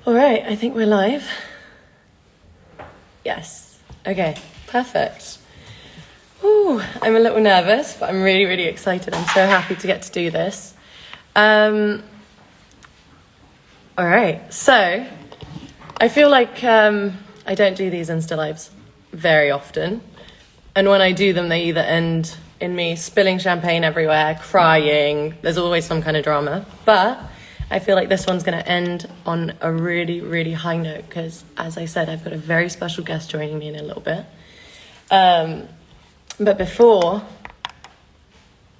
All right, I think we're live. Yes. Okay, perfect. Ooh, I'm a little nervous, but I'm really, really excited. I'm so happy to get to do this. All right, so I feel like I don't do these Insta Lives very often. And when I do them, they either end in me spilling champagne everywhere, crying. There's always some kind of drama. But I feel like this one's going to end on a really, really high note because, as I said, I've got a very special guest joining me in a little bit. But before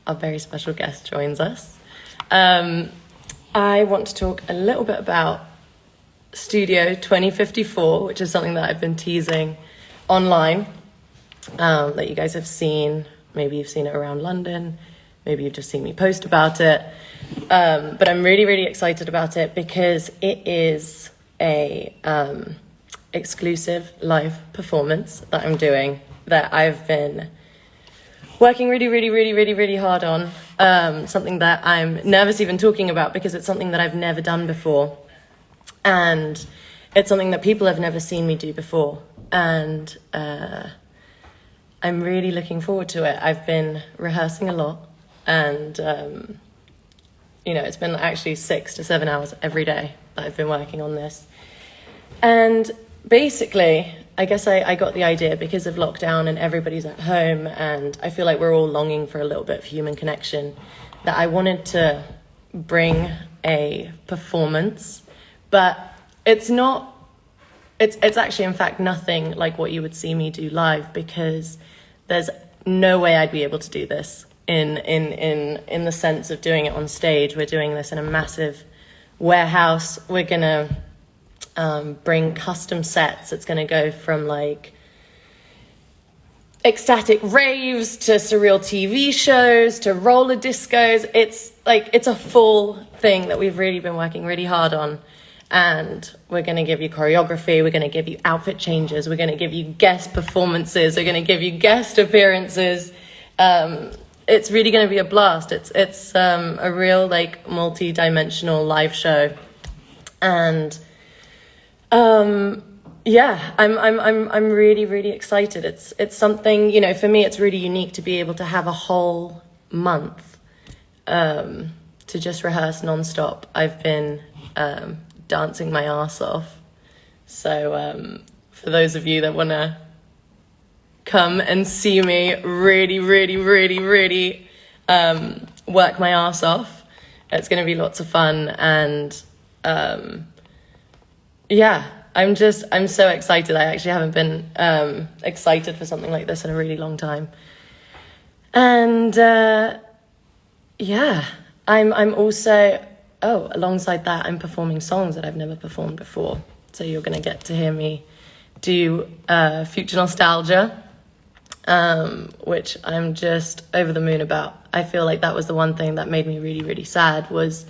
our very special guest joins us, I want to talk a little bit about Studio 2054, which is something that I've been teasing online, that you guys have seen. Maybe you've seen it around London. Maybe you've just seen me post about it. But I'm really, really excited about it because it is a exclusive live performance that I'm doing that I've been working really, really, really, really, really hard on. Something that I'm nervous even talking about because it's something that I've never done before. And it's something that people have never seen me do before. And I'm really looking forward to it. I've been rehearsing a lot. And, it's been actually 6 to 7 hours every day that I've been working on this. And basically, I guess I got the idea because of lockdown and everybody's at home. And I feel like we're all longing for a little bit of human connection, that I wanted to bring a performance. But it's actually, in fact, nothing like what you would see me do live because there's no way I'd be able to do this in the sense of doing it on stage. We're doing this in a massive warehouse. We're going to bring custom sets. It's going to go from like ecstatic raves to surreal TV shows to roller discos. It's a full thing that we've really been working really hard on. And we're going to give you choreography, we're going to give you outfit changes, we're going to give you guest performances, we're going to give you guest appearances. It's really going to be a blast. It's a real like multi-dimensional live show. And I'm really, really excited. It's something, for me it's really unique to be able to have a whole month to just rehearse nonstop. I've been dancing my ass off. So for those of you that want to come and see me really, really, really, really work my ass off, it's going to be lots of fun. And I'm so excited. I actually haven't been excited for something like this in a really long time. And I'm also, alongside that, I'm performing songs that I've never performed before. So you're going to get to hear me do Future Nostalgia, which I'm just over the moon about. I feel like that was the one thing that made me really, really sad, was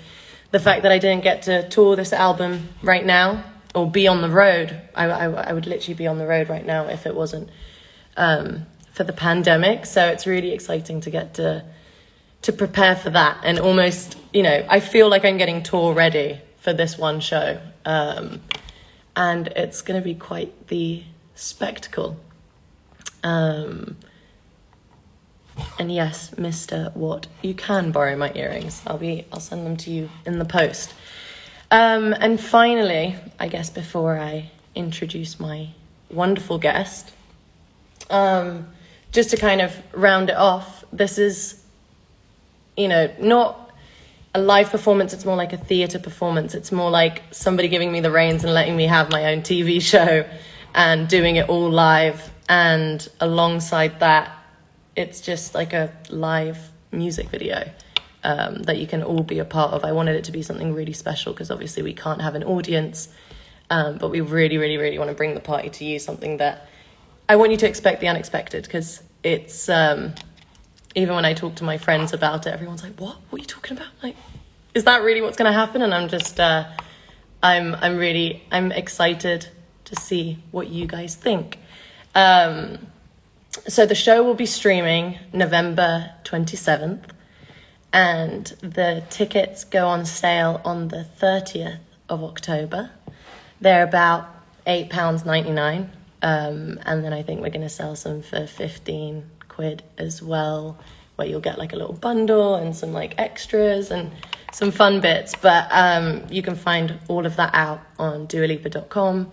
the fact that I didn't get to tour this album right now or be on the road. I would literally be on the road right now if it wasn't for the pandemic. So it's really exciting to get to prepare for that, and almost, I feel like I'm getting tour ready for this one show, and it's going to be quite the spectacle. And yes, Mr. Watt, you can borrow my earrings. I'll send them to you in the post. And finally, I guess before I introduce my wonderful guest, just to kind of round it off, this is, not a live performance. It's more like a theatre performance. It's more like somebody giving me the reins and letting me have my own TV show and doing it all live. And alongside that, it's just like a live music video that you can all be a part of. I wanted it to be something really special because obviously we can't have an audience, but we really, really, really want to bring the party to you, something that I want you to expect the unexpected, because it's... even when I talk to my friends about it, everyone's like, what are you talking about? Like, is that really what's going to happen? And I'm just, I'm excited to see what you guys think. So the show will be streaming November 27th, and the tickets go on sale on the 30th of October. They're about £8.99. And then I think we're going to sell some for 15 quid as well, where you'll get like a little bundle and some like extras and some fun bits. But you can find all of that out on dualipa.com.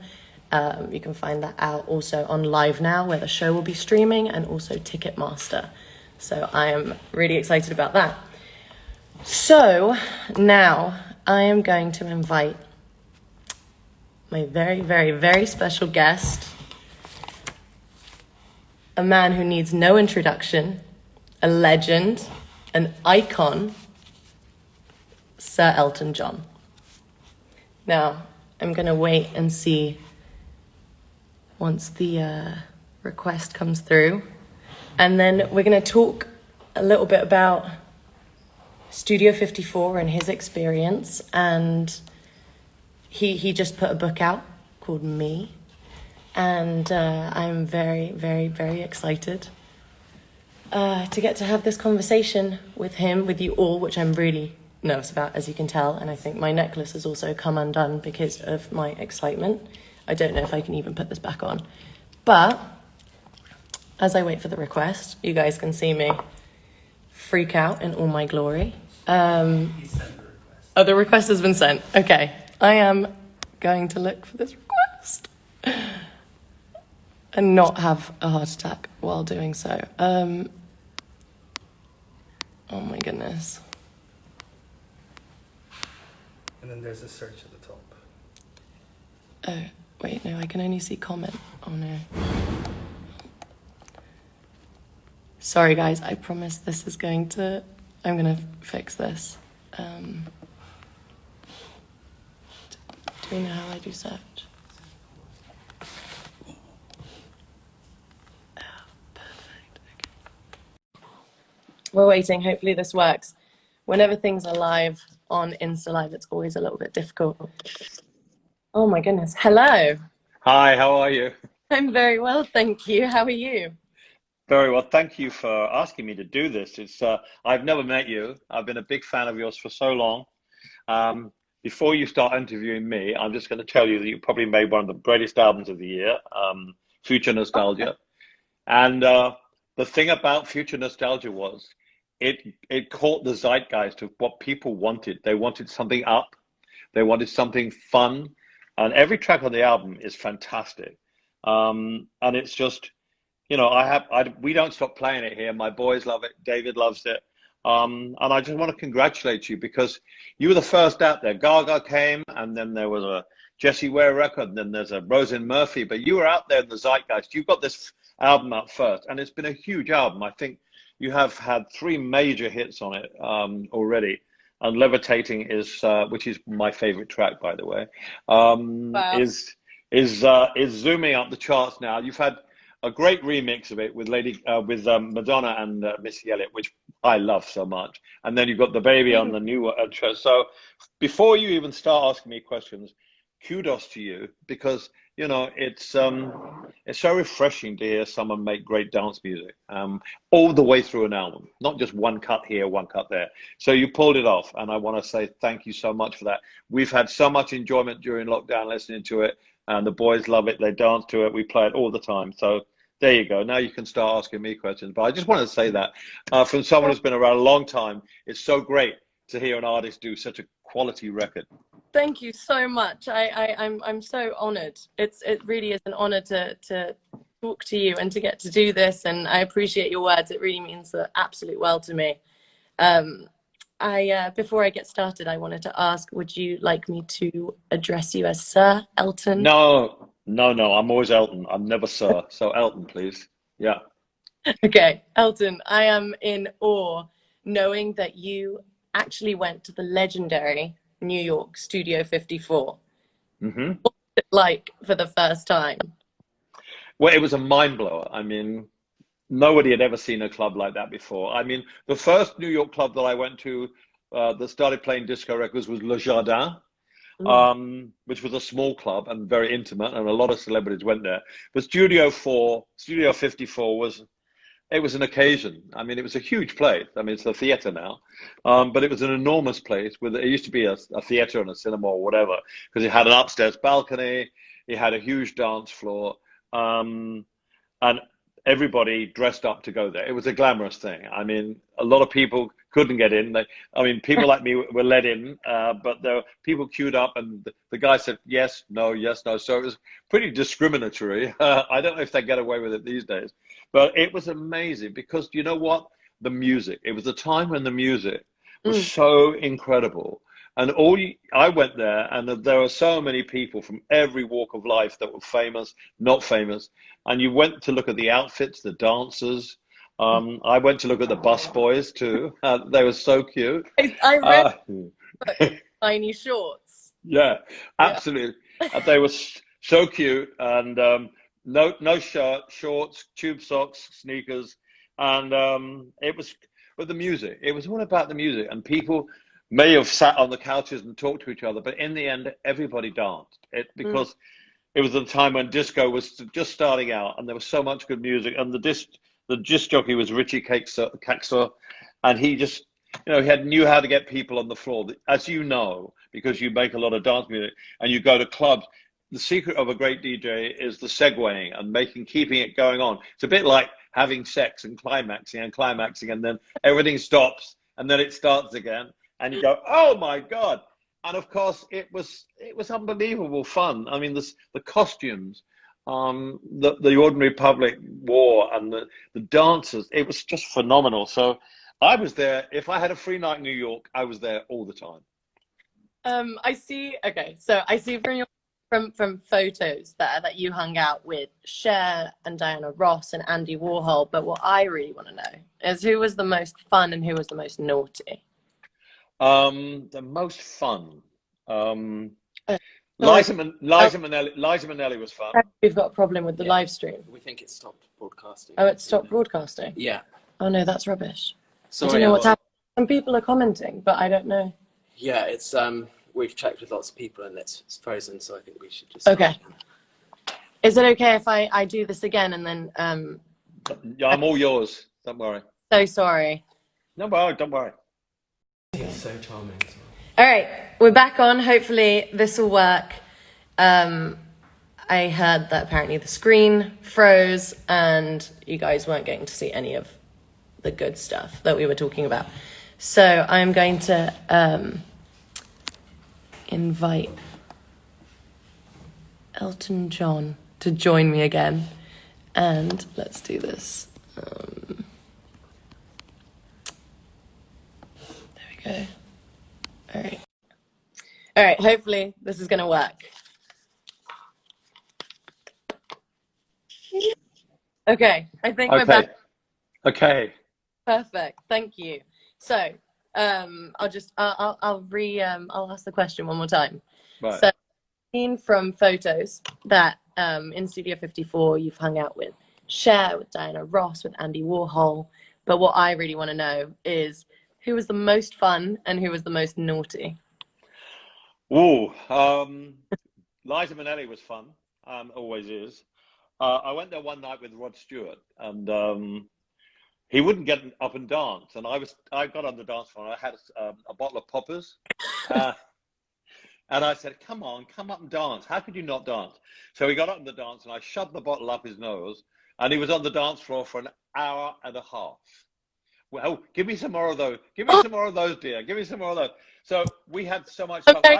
You can find that out also on Live Now, where the show will be streaming, and also Ticketmaster. So I am really excited about that. So now I am going to invite my very, very, very special guest, a man who needs no introduction, a legend, an icon, Sir Elton John. Now, I'm going to wait and see once the request comes through. And then we're going to talk a little bit about Studio 54 and his experience. And he just put a book out called Me. And I'm very, very, very excited to get to have this conversation with him, with you all, which I'm really nervous about, as you can tell. And I think my necklace has also come undone because of my excitement. I don't know if I can even put this back on. But as I wait for the request, you guys can see me freak out in all my glory. He sent the request. Oh, the request has been sent. Okay. I am going to look for this request and not have a heart attack while doing so. Oh my goodness. And then there's a search at the top. Oh, wait, no, I can only see comment. Oh no. Sorry guys, I promise this is I'm gonna fix this. Do we know how I do search? Oh, perfect, okay. We're waiting, hopefully this works. Whenever things are live on Insta Live, it's always a little bit difficult. Oh my goodness, hello. Hi, how are you? I'm very well, thank you. How are you? Very well. Thank you for asking me to do this. I've never met you. I've been a big fan of yours for so long. Before you start interviewing me, I'm just going to tell you that you probably made one of the greatest albums of the year, Future Nostalgia. And the thing about Future Nostalgia was it caught the zeitgeist of what people wanted. They wanted something up. They wanted something fun. And every track on the album is fantastic. And it's just, you know, we don't stop playing it here. My boys love it. David loves it. And I just want to congratulate you because you were the first out there. Gaga came, and then there was a Jessie Ware record, and then there's a Rosin Murphy. But you were out there in the zeitgeist. You got this album out first, and it's been a huge album. I think you have had 3 major hits on it already. And Levitating is, which is my favorite track, by the way, Wow. is zooming up the charts now. You've had a great remix of it with Madonna and Missy Elliott, which I love so much. And then you've got the baby on the new intro. So before you even start asking me questions, kudos to you because you know it's so refreshing to hear someone make great dance music all the way through an album, not just one cut here, one cut there. So you pulled it off, and I want to say thank you so much for that. We've had so much enjoyment during lockdown listening to it, and the boys love it. They dance to it. We play it all the time. So there you go. Now you can start asking me questions. But I just want to say that from someone who's been around a long time, it's so great to hear an artist do such a quality record. Thank you so much. I'm so honored. It really is an honor to talk to you and to get to do this. And I appreciate your words. It really means the absolute world to me. Before I get started, I wanted to ask, would you like me to address you as Sir Elton? No. I'm always Elton. I'm never Sir. So Elton, please. Yeah. Okay, Elton, I am in awe knowing that you actually went to the legendary New York Studio 54. Mm-hmm. What was it like for the first time? Well, it was a mind blower. I mean, nobody had ever seen a club like that before. I mean, the first New York club that I went to that started playing disco records was Le Jardin, which was a small club and very intimate, and a lot of celebrities went there. But Studio 54 was it was an occasion. I mean, it was a huge place. I mean, it's a theater now, but it was an enormous place with, it used to be a theater and a cinema or whatever, because it had an upstairs balcony, it had a huge dance floor, and everybody dressed up to go there. It was a glamorous thing. I mean, a lot of people couldn't get in. I mean, people like me were let in, but there were people queued up, and the guy said yes, no, yes, no. So it was pretty discriminatory. I don't know if they get away with it these days, but it was amazing because you know what? The music. It was a time when the music was so incredible. And I went there, and there were so many people from every walk of life that were famous, not famous. And you went to look at the outfits, the dancers. I went to look at the bus boys too. They were so cute. I read tiny shorts. Yeah, absolutely. They were so cute, and no shirt, shorts, tube socks, sneakers, and it was with the music. It was all about the music, and people may have sat on the couches and talked to each other, but in the end, everybody danced. Because it was a time when disco was just starting out, and there was so much good music, and the disc jockey was Richie Caxor, and he just, he knew how to get people on the floor. As you know, because you make a lot of dance music and you go to clubs, the secret of a great DJ is the segueing and keeping it going on. It's a bit like having sex and climaxing, and then everything stops, and then it starts again. And you go, oh my God. And of course, it was unbelievable fun. I mean, the costumes, the ordinary public wore, and the dancers, it was just phenomenal. So I was there. If I had a free night in New York, I was there all the time. I see. Okay, so I see from photos there that you hung out with Cher and Diana Ross and Andy Warhol. But what I really want to know is who was the most fun and who was the most naughty? The most fun. Liza Minnelli was fun. We've got a problem with the live stream. We think it stopped broadcasting. Oh, it stopped broadcasting? Yeah. Oh no, that's rubbish. Sorry, I don't know what's happening. Some people are commenting, but I don't know. Yeah, it's we've checked with lots of people and it's frozen, so I think we should just. Okay. Is it okay if I do this again and then? Yeah, I'm all yours. Don't worry. So sorry. No, don't worry. It's so charming. All right, we're back on. Hopefully this will work. I heard that apparently the screen froze and you guys weren't getting to see any of the good stuff that we were talking about. So I'm going to invite Elton John to join me again. And let's do this. There we go. All right, hopefully this is going to work. Okay, I think we're back. Okay. Perfect, thank you. So, I'll ask the question one more time. Right. So, seen from photos that in Studio 54 you've hung out with Cher, with Diana Ross, with Andy Warhol. But what I really want to know is who was the most fun and who was the most naughty? Ooh, Liza Minnelli was fun, always is. I went there one night with Rod Stewart, and he wouldn't get up and dance, and I got on the dance floor, and I had a bottle of poppers, and I said, come on, come up and dance. How could you not dance? So he got up in the dance, and I shoved the bottle up his nose, and he was on the dance floor for an hour and a half. Well, give me some more of those. Give me some more of those, dear. Give me some more of those. So we had so much fun. Okay.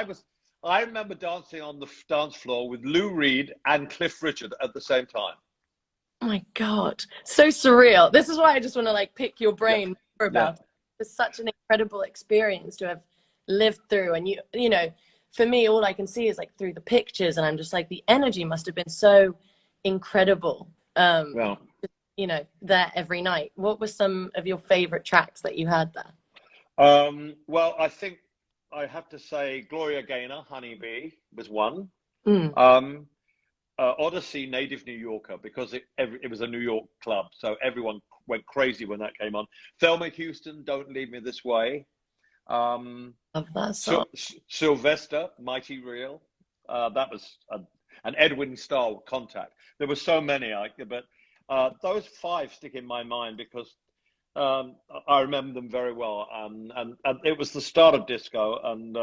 I remember dancing on the dance floor with Lou Reed and Cliff Richard at the same time. Oh my God, so surreal. This is why I just want to pick your brain more about it. It's such an incredible experience to have lived through. And you know, for me, all I can see is through the pictures, and I'm just the energy must have been so incredible. Well, there every night. What were some of your favorite tracks that you had there? Well, I think I have to say Gloria Gaynor, Honey Bee, was one. Odyssey, Native New Yorker, because it was a New York club, so everyone went crazy when that came on. Thelma Houston, Don't Leave Me This Way. Love that song. Sylvester, Mighty Real. That was an Edwin Starr, Contact. There were so many, but Those five stick in my mind because I remember them very well, and it was the start of disco, and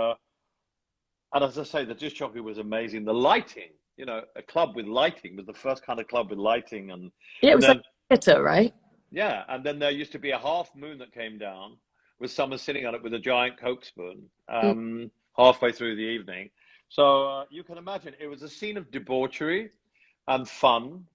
as I say, the disc jockey was amazing. The lighting, you know, a club with lighting was the first kind of club with lighting, Yeah, it and was like then theatre, right? yeah, and then there used to be a half moon that came down with someone sitting on it with a giant Coke spoon Mm. halfway through the evening. So you can imagine it was a scene of debauchery and fun.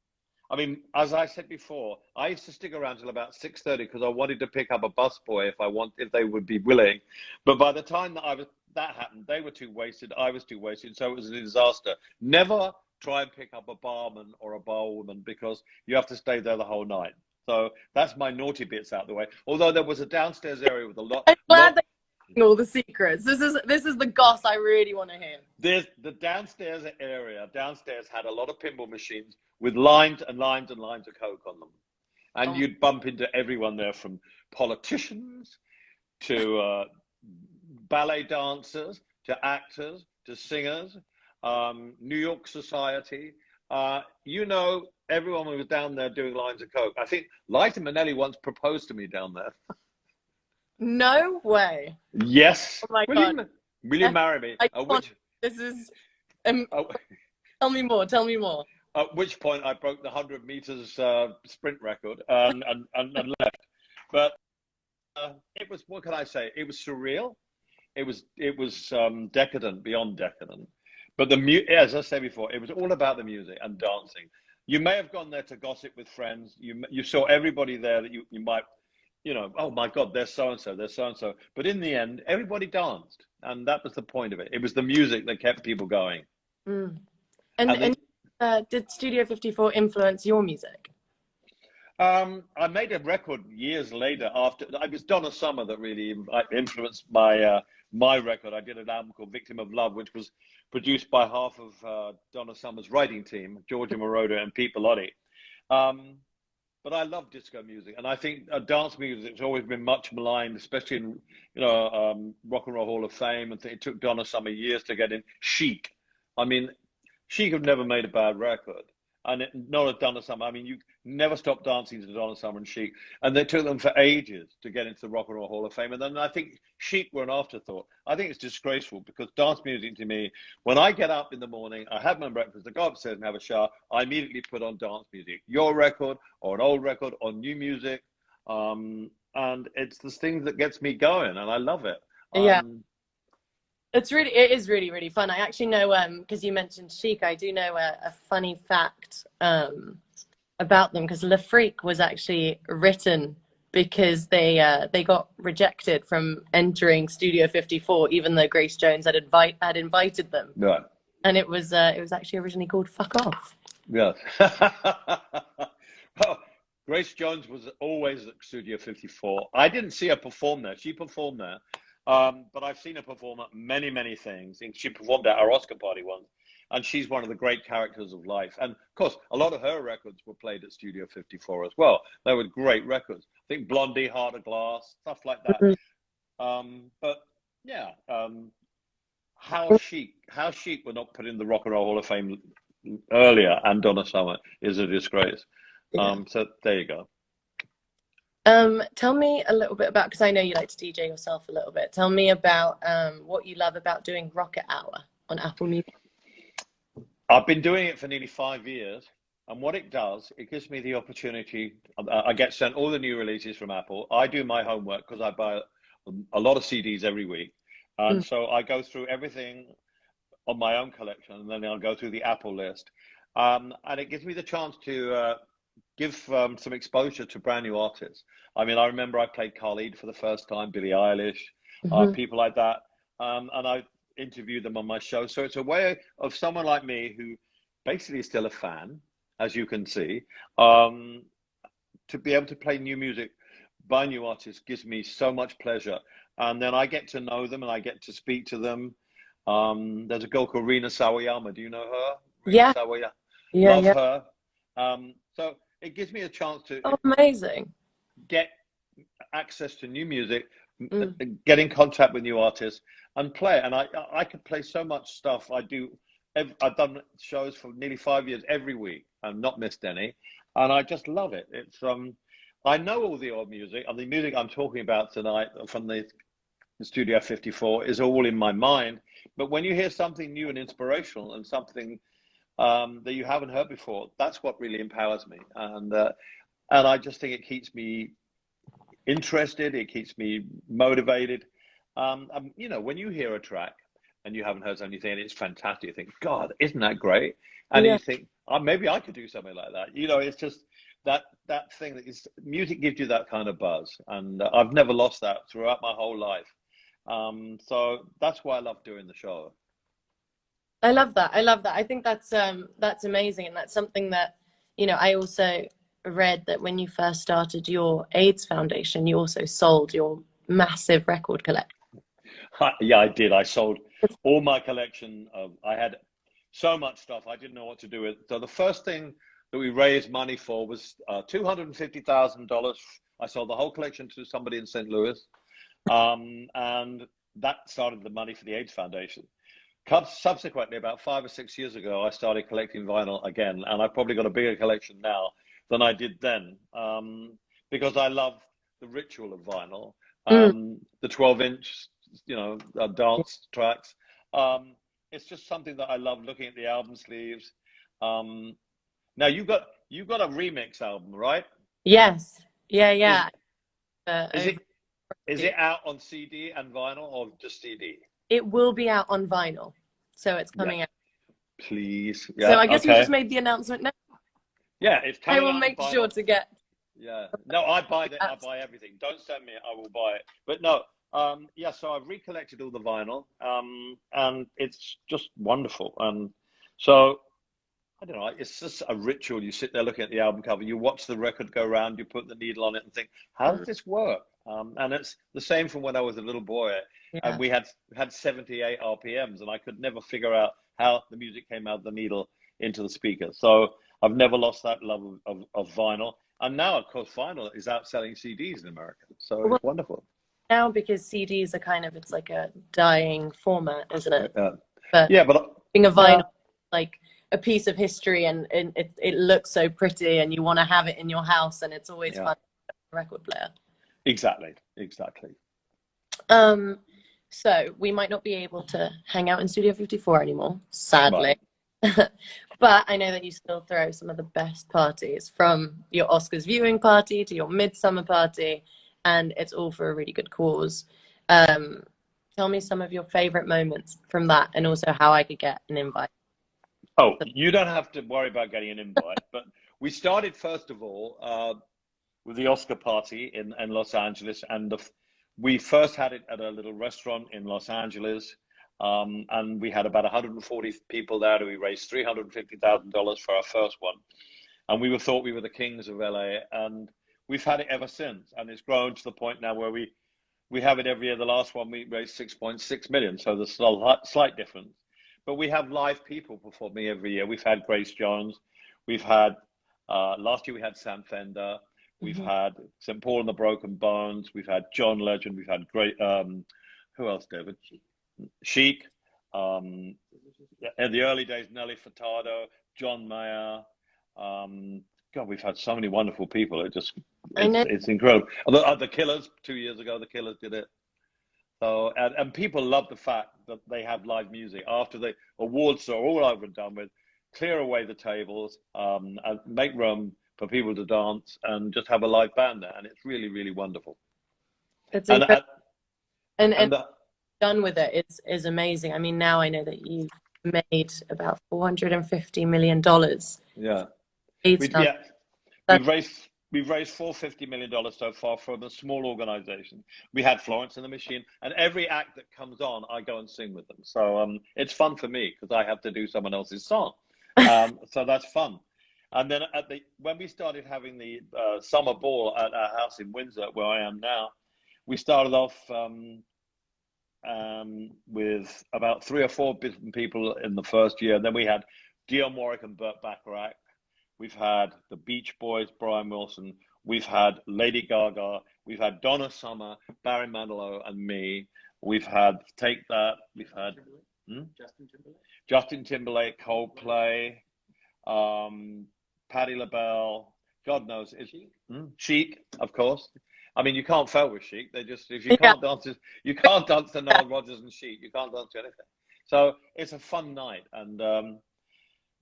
I mean, as I said before, I used to stick around till about 6:30 because I wanted to pick up a busboy if they would be willing. But by the time that happened, they were too wasted. I was too wasted, so it was a disaster. Never try and pick up a barman or a barwoman because you have to stay there the whole night. So that's my naughty bits out the way. Although there was a downstairs area with a I'm glad lot. that you're all the secrets. This is the goss I really want to hear. There's the downstairs area. Downstairs had a lot of pinball machines with lines and lines and lines of Coke on them, and Oh, you'd bump into everyone there, from politicians to ballet dancers to actors to singers, New York society. You know, everyone was down there doing lines of Coke. I think Liza Minnelli once proposed to me down there. no way. Yes. Oh my God. Will you marry me? I can't. This is. Oh, Tell me more. Tell me more. at which point I broke the 100 meters sprint record and left. But it was, what can I say? It was surreal. It was decadent, beyond decadent. But as I said before, it was all about the music and dancing. You may have gone there to gossip with friends. You saw everybody there that you might, you know, oh my God, there's so and so, there's so and so. But in the end, everybody danced, and that was the point of it. It was the music that kept people going. Mm. And Did Studio 54 influence your music? I made a record years later. After it was Donna Summer that really influenced my record. I did an album called "Victim of Love," which was produced by half of Donna Summer's writing team, Georgia Moroder and Pete Bellotti. But I love disco music, and I think dance music has always been much maligned, especially in Rock and Roll Hall of Fame. And it took Donna Summer years to get in. Chic, I mean, Chic have never made a bad record. And not a Donna Summer. I mean, you never stop dancing to Donna Summer and Chic. And they took them for ages to get into the Rock and Roll Hall of Fame. And then I think Chic were an afterthought. I think it's disgraceful because dance music to me, when I get up in the morning, I have my breakfast, I go upstairs and have a shower, I immediately put on dance music. Your record or an old record or new music. And it's the thing that gets me going, and I love it. Yeah. It is really, really fun. I actually know, because you mentioned Chic, I do know a funny fact about them, because Le Freak was actually written because they got rejected from entering Studio 54, even though Grace Jones had invited them. Right. And it was actually originally called Fuck Off. Yes. Well, Grace Jones was always at Studio 54. I didn't see her perform there. She performed there. But I've seen her perform at many, many things. She performed at our Oscar party once, and she's one of the great characters of life. And of course, a lot of her records were played at Studio 54 as well. They were great records. I think Blondie, Heart of Glass, stuff like that. But yeah, how Chic were not put in the Rock and Roll Hall of Fame earlier, and Donna Summer, is a disgrace. Yeah. So there you go. Tell me a little bit about, because I know you like to DJ yourself a little bit. Tell me about what you love about doing Rocket Hour on Apple Music. I've been doing it for nearly 5 years, and what it does, it gives me the opportunity. I get sent all the new releases from Apple. I do my homework because I buy a lot of CDs every week, and so I go through everything on my own collection, and then I'll go through the Apple list, and it gives me the chance to give some exposure to brand new artists. I mean, I remember I played Khalid for the first time, Billie Eilish, people like that, and I interviewed them on my show. So it's a way of someone like me who basically is still a fan, as you can see, to be able to play new music by new artists gives me so much pleasure. And then I get to know them and I get to speak to them. There's a girl called Rina Sawayama. Do you know her? Yeah. Sawayama. Yeah. Love Yeah. her. So it gives me a chance to amazing. get access to new music, get in contact with new artists, and play. And I could play so much stuff. I've done shows for nearly 5 years every week. I've not missed any. and I just love it. It's I know all the old music, and the music I'm talking about tonight from the Studio 54 is all in my mind. But when you hear something new and inspirational and something that you haven't heard before, that's what really empowers me. And I just think it keeps me interested. It keeps me motivated. You know, when you hear a track and you haven't heard anything and it's fantastic, you think, God, isn't that great? And Yeah. you think, oh, maybe I could do something like that. You know, it's just that thing that is music gives you that kind of buzz, and I've never lost that throughout my whole life. So that's why I love doing the show. I love that. I love that. I think that's amazing, and that's something that, you know, I also read that when you first started your AIDS Foundation, you also sold your massive record collection. Yeah, I did. I sold all my collection of. I had so much stuff I didn't know what to do with. So the first thing that we raised money for was $250,000. I sold the whole collection to somebody in St. Louis, and that started the money for the AIDS Foundation. Subsequently, about 5 or 6 years ago, I started collecting vinyl again, and I've probably got a bigger collection now than I did then, because I love the ritual of vinyl, the 12-inch, you know, dance tracks. It's just something that I love looking at the album sleeves. Now you got a remix album, right? Yes. Yeah, yeah. Is it is it out on CD and vinyl or just CD? It will be out on vinyl, so it's Yeah, coming out. please. So Yeah, I guess you okay. just made the announcement now. Yeah, it's I coming will out on make sure vinyl. to get. Yeah. No, I buy everything. Don't send me it, I will buy it. But no, yeah, so I've recollected all the vinyl, and it's just wonderful. And so I don't know, it's just a ritual. You sit there looking at the album cover, you watch the record go round, you put the needle on it and think, how does this work? And it's the same from when I was a little boy, and Yeah. we had 78 RPMs, and I could never figure out how the music came out of the needle into the speaker. So I've never lost that love of vinyl. And now, of course, vinyl is outselling CDs in America. So Well, it's wonderful. now because CDs are kind of, it's like a dying format, isn't it? Uh, But yeah, but being a yeah, vinyl, like a piece of history, and it looks so pretty, and you want to have it in your house, and it's always yeah, fun to have a record player. exactly. So we might not be able to hang out in Studio 54 anymore, sadly. Right. But I know that you still throw some of the best parties, from your Oscars viewing party to your midsummer party, and it's all for a really good cause. Tell me some of your favorite moments from that, and also how I could get an invite. Oh, you don't have to worry about getting an invite, but we started first of all with the Oscar party in Los Angeles, and we first had it at a little restaurant in Los Angeles, and we had about 140 people there. We raised $350,000 for our first one, and we thought we were the kings of LA, and we've had it ever since, and it's grown to the point now where we have it every year. The last one we raised 6.6 million, so there's a slight difference. But we have live people performing every year. We've had Grace Jones, we've had last year we had Sam Fender, we've had St. Paul and the Broken Bones, we've had John Legend, we've had great who else, David? Chic. In the early days, Nelly Furtado, John Mayer. God, we've had so many wonderful people. I know. It's incredible. The Killers, 2 years ago, the Killers did it. So and people love the fact that they have live music after the awards are all over and done with. Clear away the tables, and make room for people to dance, and just have a live band there, and it's really, really wonderful. It's And incredible. And and the, done with it is amazing. I mean, now I know that you've made about $450 million. yeah, It's done. yeah, we've raised $450 million so far from a small organization. We had Florence and the Machine, and every act that comes on, I go and sing with them. So it's fun for me because I have to do someone else's song. So that's fun. And then when we started having the summer ball at our house in Windsor, where I am now, we started off with about 3 or 4 different people in the first year. And then we had Dionne Warwick and Burt Bacharach. We've had the Beach Boys, Brian Wilson. We've had Lady Gaga. We've had Donna Summer, Barry Manilow, and me. We've had Take That. We've had Justin Timberlake, Coldplay, Patti LaBelle, God knows. It's Chic, of course. I mean, you can't fail with Chic. They just, if Yeah. you can't dance to Nile Rodgers and Chic. You can't dance to anything. So it's a fun night, and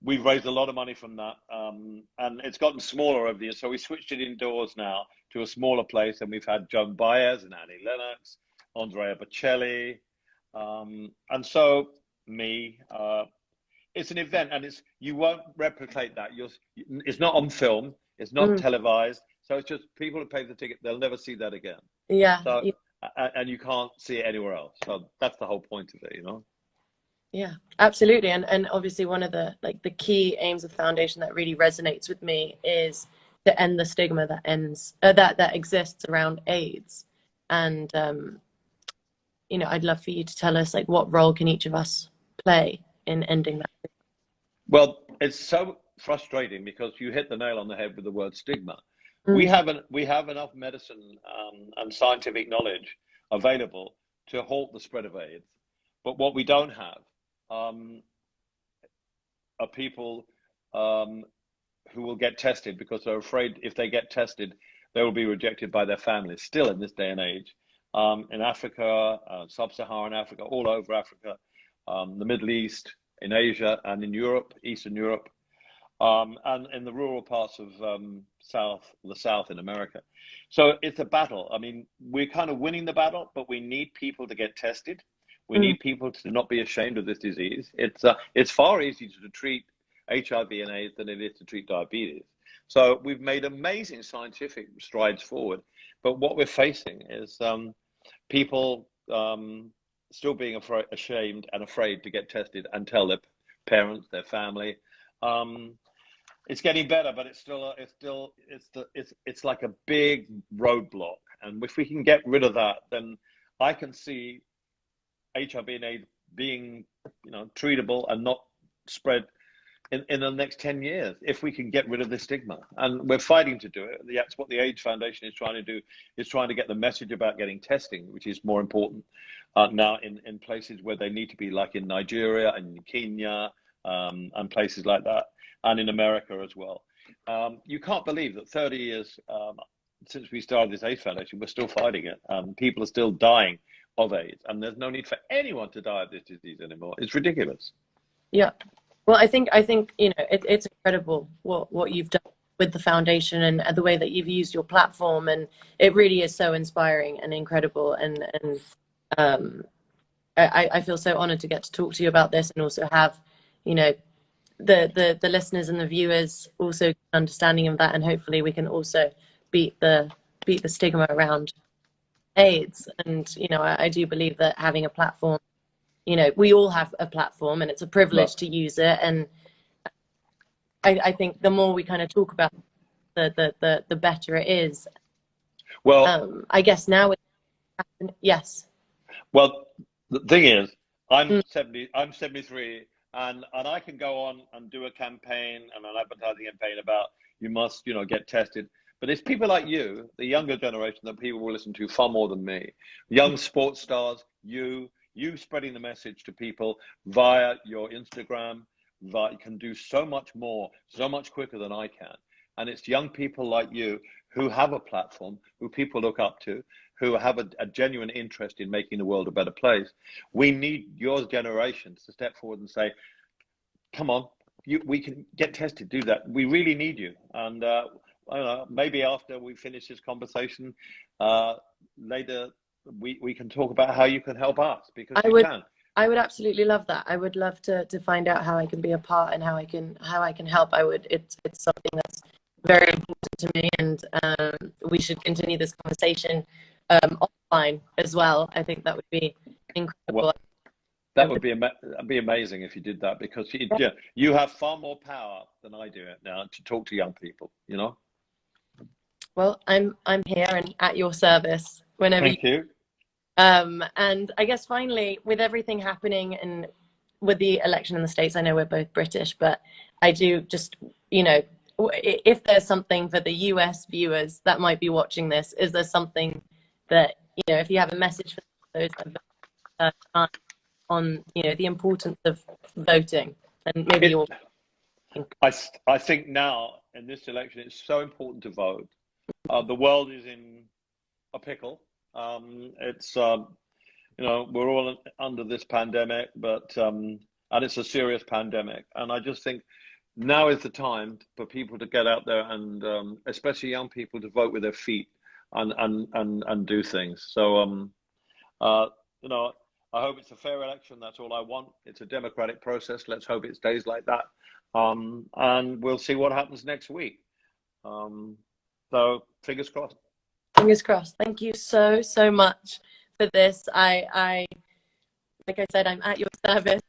we've raised a lot of money from that, and it's gotten smaller over the years. So we switched it indoors now to a smaller place, and we've had Joan Baez and Annie Lennox, Andrea Bocelli, and so me. It's an event, and you won't replicate that. It's not on film. It's not televised. So it's just people who pay the ticket. They'll never see that again. Yeah. So and you can't see it anywhere else. So that's the whole point of it, you know. Yeah, absolutely. And obviously one of the key aims of the foundation that really resonates with me is to end the stigma that exists around AIDS. And you know, I'd love for you to tell us like what role can each of us play in ending that. Well, it's so frustrating because you hit the nail on the head with the word stigma. We have enough medicine and scientific knowledge available to halt the spread of AIDS, but what we don't have are people who will get tested because they're afraid if they get tested, they will be rejected by their families. Still in this day and age, in Africa, sub-Saharan Africa, all over Africa, the Middle East, in Asia, and in Europe, Eastern Europe, and in the rural parts of the South in America. So it's a battle. I mean, we're kind of winning the battle, but we need people to get tested. We need people to not be ashamed of this disease. It's far easier to treat HIV and AIDS than it is to treat diabetes. So we've made amazing scientific strides forward, but what we're facing is people still being ashamed and afraid to get tested and tell their parents, their family. It's getting better, but it's like a big roadblock. And if we can get rid of that, then I can see HIV and AIDS being, treatable and not spread in the next 10 years if we can get rid of the stigma. And we're fighting to do it. That's what the AIDS Foundation is trying to do, is trying to get the message about getting testing, which is more important now in places where they need to be, like in Nigeria and in Kenya and places like that, and in America as well. You can't believe that 30 years since we started this AIDS Foundation, we're still fighting it. People are still dying of AIDS, and there's no need for anyone to die of this disease anymore. It's ridiculous. Yeah. Well, I think it's incredible what you've done with the foundation and the way that you've used your platform, and it really is so inspiring and incredible. And I feel so honored to get to talk to you about this, and also have the listeners and the viewers also understanding of that, and hopefully we can also beat the stigma around AIDS. And I do believe that having a platform, we all have a platform, and it's a privilege to use it. And I think the more we kind of talk about the better it is. Well, I guess now, yes. Well, the thing is, I'm 73, and I can go on and do a campaign and an advertising campaign about you must, get tested. But it's people like you, the younger generation, that people will listen to far more than me. Young sports stars, you spreading the message to people via your Instagram, you can do so much more, so much quicker than I can. And it's young people like you who have a platform, who people look up to, who have a genuine interest in making the world a better place. We need your generation to step forward and say, come on, we can get tested, do that. We really need you. And I don't know, maybe after we finish this conversation, later, we can talk about how you can help us, because I would absolutely love that. I would love to find out how I can be a part and how I can help. It's something that's very important to me, and we should continue this conversation offline as well. I think that would be incredible. Well, that would be amazing if you did that, because you have far more power than I do now to talk to young people. Well, I'm here and at your service whenever. Thank you. And I guess finally, with everything happening and with the election in the States, I know we're both British, but I do just, if there's something for the US viewers that might be watching this, is there something that, if you have a message for those on, the importance of voting, and maybe I think now in this election. It's so important to vote. The world is in a pickle. We're all under this pandemic, and it's a serious pandemic. And I just think now is the time for people to get out there and especially young people to vote with their feet and do things. So, I hope it's a fair election. That's all I want. It's a democratic process. Let's hope it stays like that. And we'll see what happens next week. So fingers crossed. Fingers crossed. Thank you so much for this. I like I said, I'm at your service.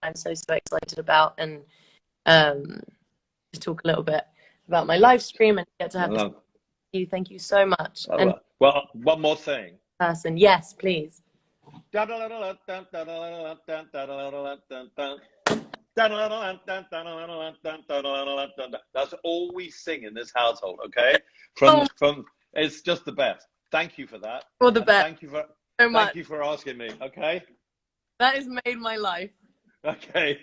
I'm so excited about, and to talk a little bit about my live stream and get to have this with you. Thank you so much. And well, one more thing. Person, yes, please. That's all we sing in this household, okay? From it's just the best. Thank you for that. For the best. Thank you for so much. Thank you for asking me, okay? That has made my life. Okay.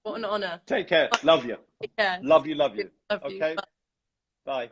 What an honor. Take care. Love you. Take care. Love you. Love you. Okay. Bye. Bye.